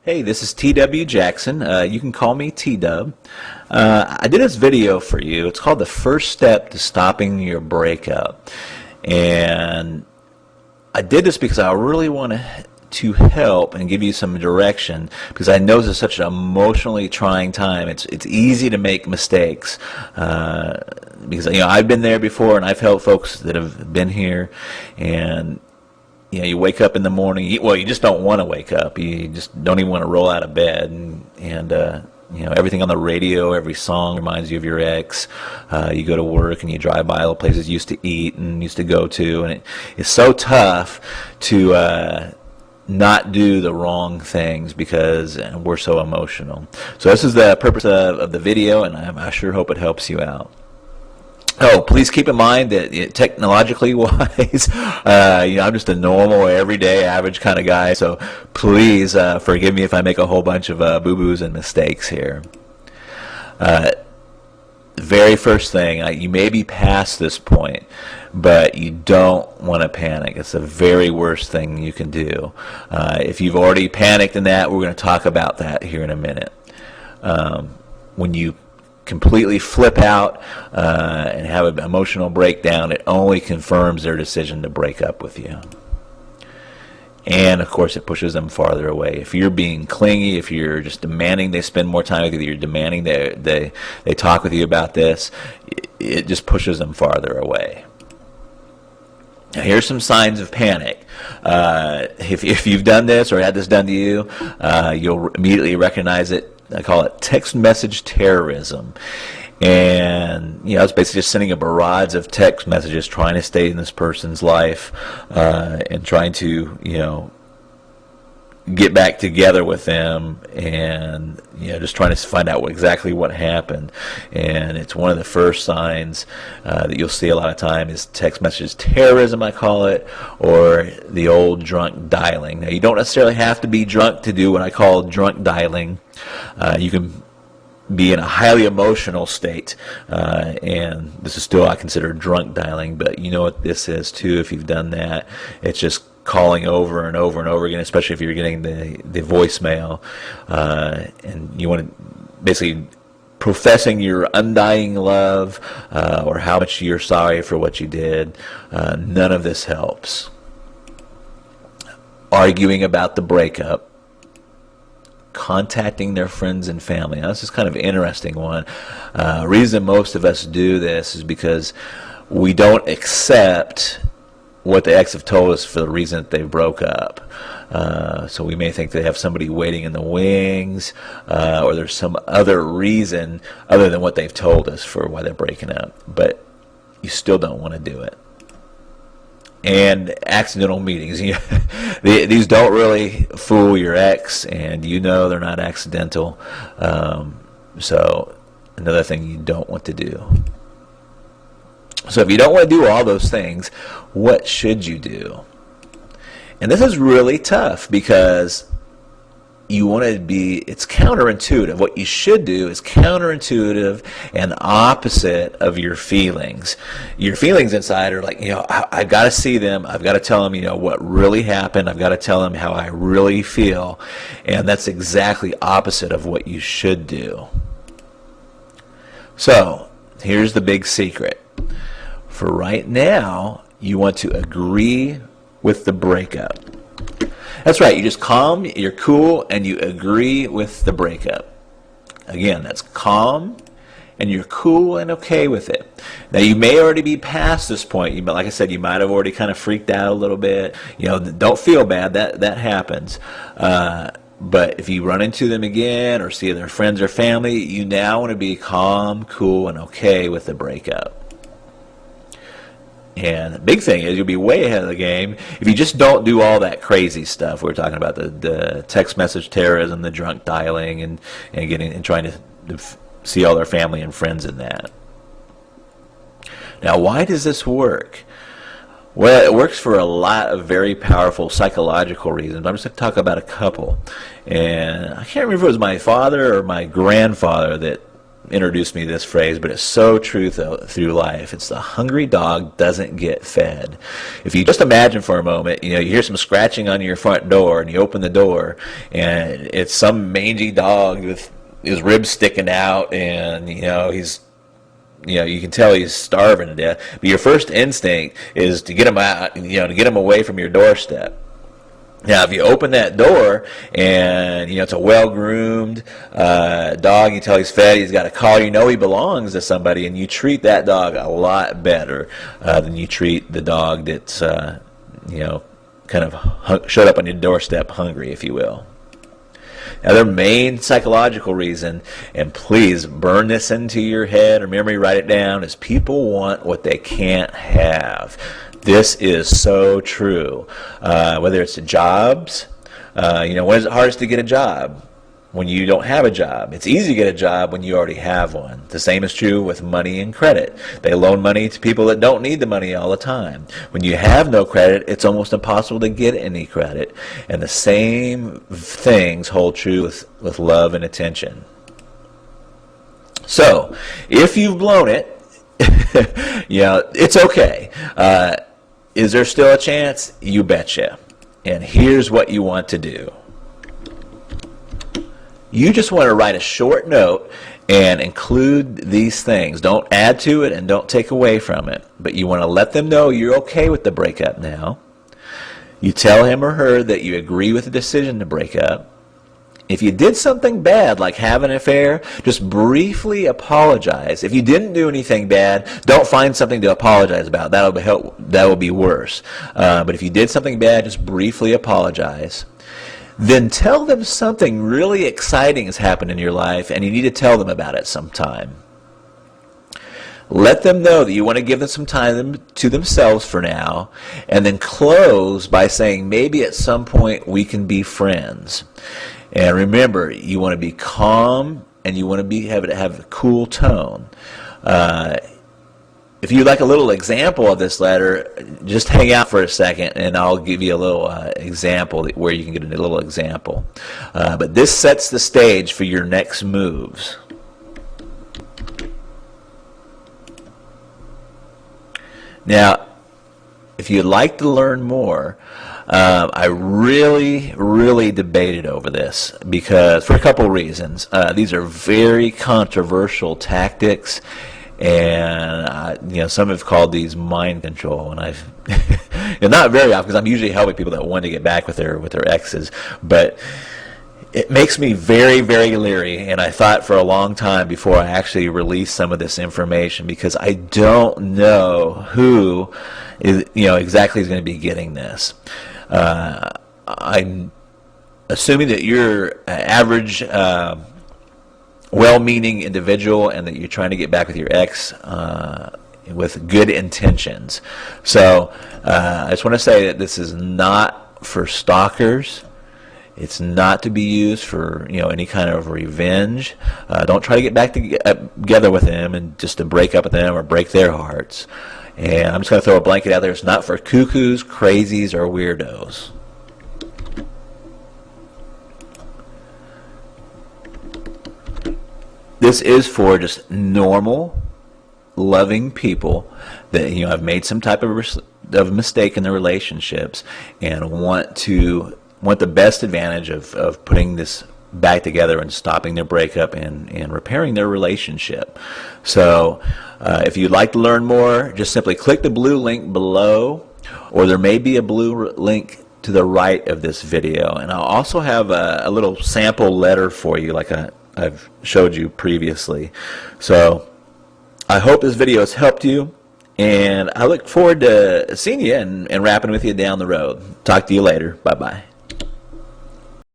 Hey, this is TW Jackson. You can call me T-Dub. I did this video for you. It's called The First Step to Stopping Your Breakup. And I did this because I really want to help and give you some direction, because I know this is such an emotionally trying time. It's easy to make mistakes, because I've been there before, and I've helped folks that have been here. And you wake up in the morning. You just don't want to wake up. You just don't even want to roll out of bed, and everything on the radio, every song reminds you of your ex. You go to work and you drive by all the places you used to eat and used to go to, and it's so tough to not do the wrong things because we're so emotional. So this is the purpose of the video, and I sure hope it helps you out. Oh, please keep in mind that technologically wise, I'm just a normal, everyday, average kind of guy. So please forgive me if I make a whole bunch of boo-boos and mistakes here. Very first thing, you may be past this point, but you don't want to panic. It's the very worst thing you can do. If you've already panicked in that, we're going to talk about that here in a minute. When you completely flip out and have an emotional breakdown, it only confirms their decision to break up with you. And of course, it pushes them farther away. If you're being clingy, if you're just demanding they spend more time with you, you're demanding they talk with you about this, it just pushes them farther away. Now, here's some signs of panic. If you've done this or had this done to you, you'll immediately recognize it. I call it text message terrorism. And it's basically just sending a barrage of text messages trying to stay in this person's life, and trying to get back together with them, and just trying to find out exactly what happened. And it's one of the first signs that you'll see a lot of time is text message terrorism, I call it, or the old drunk dialing. Now, you don't necessarily have to be drunk to do what I call drunk dialing. You can be in a highly emotional state, and this is still, I consider, drunk dialing, but you know what this is too if you've done that. It's just calling over and over and over again, especially if you're getting the voicemail, and you want to basically professing your undying love, or how much you're sorry for what you did. None of this helps. Arguing about the breakup, contacting their friends and family. Now, this is kind of an interesting one. Reason most of us do this is because we don't accept what the ex have told us for the reason that they broke up. So we may think they have somebody waiting in the wings, or there's some other reason other than what they've told us for why they're breaking up. But you still don't want to do it. And accidental meetings. These don't really fool your ex, and they're not accidental. So another thing you don't want to do. So if you don't want to do all those things, what should you do? And this is really tough because you want to it's counterintuitive. What you should do is counterintuitive and opposite of your feelings. Your feelings inside are like, I've got to see them. I've got to tell them, what really happened. I've got to tell them how I really feel. And that's exactly opposite of what you should do. So here's the big secret. For right now, you want to agree with the breakup. That's right, you just calm, you're cool, and you agree with the breakup. Again, that's calm, and you're cool and okay with it. Now, you may already be past this point. Like I said, you might have already kind of freaked out a little bit. Don't feel bad, that happens. But if you run into them again or see their friends or family, you now want to be calm, cool, and okay with the breakup. And the big thing is you'll be way ahead of the game if you just don't do all that crazy stuff. We're talking about the text message terrorism, the drunk dialing, and trying to see all their family and friends in that. Now, why does this work? Well, it works for a lot of very powerful psychological reasons. I'm just going to talk about a couple. And I can't remember if it was my father or my grandfather that introduced me to this phrase, but it's so true through life. It's the hungry dog doesn't get fed. If you just imagine for a moment, you hear some scratching on your front door, and you open the door, and it's some mangy dog with his ribs sticking out, and he's you can tell he's starving to death. But your first instinct is to get him out, to get him away from your doorstep. Now, if you open that door and, it's a well-groomed dog, you tell he's fed, he's got a collar, he belongs to somebody, and you treat that dog a lot better than you treat the dog that's, kind of showed up on your doorstep hungry, if you will. Now, their main psychological reason, and please burn this into your head or memory, write it down, is people want what they can't have. This is so true. Whether it's jobs, when is it hardest to get a job? When you don't have a job. It's easy to get a job when you already have one. The same is true with money and credit. They loan money to people that don't need the money all the time. When you have no credit, it's almost impossible to get any credit. And the same things hold true with love and attention. So, if you've blown it, it's okay. Is there still a chance? You betcha. And here's what you want to do. You just want to write a short note and include these things. Don't add to it and don't take away from it. But you want to let them know you're okay with the breakup now. You tell him or her that you agree with the decision to break up. If you did something bad, like have an affair, just briefly apologize. If you didn't do anything bad, don't find something to apologize about. That will be worse. But if you did something bad, just briefly apologize. Then tell them something really exciting has happened in your life, and you need to tell them about it sometime. Let them know that you want to give them some time to themselves for now, and then close by saying, maybe at some point we can be friends. And remember, you want to be calm, and you want to have a cool tone. If you'd like a little example of this letter, just hang out for a second, and I'll give you a little example where you can get a little example. But this sets the stage for your next moves. Now, if you'd like to learn more, I really debated over this because for a couple reasons. These are very controversial tactics, and some have called these mind control, and I've and not very often because I'm usually helping people that want to get back with their exes, but it makes me very leery, and I thought for a long time before I actually released some of this information because I don't know who is exactly is going to be getting this. I'm assuming that you're an average, well-meaning individual and that you're trying to get back with your ex with good intentions. So I just want to say that this is not for stalkers. It's not to be used for any kind of revenge. Don't try to get back together with them and just to break up with them or break their hearts. And I'm just going to throw a blanket out there. It's not for cuckoos, crazies, or weirdos. This is for just normal, loving people that have made some type of mistake in their relationships and want the best advantage of putting this back together and stopping their breakup and repairing their relationship. So if you'd like to learn more, just simply click the blue link below, or there may be a blue link to the right of this video. And I'll also have a little sample letter for you like I've showed you previously. So I hope this video has helped you, and I look forward to seeing you and rapping with you down the road. Talk to you later. Bye-bye.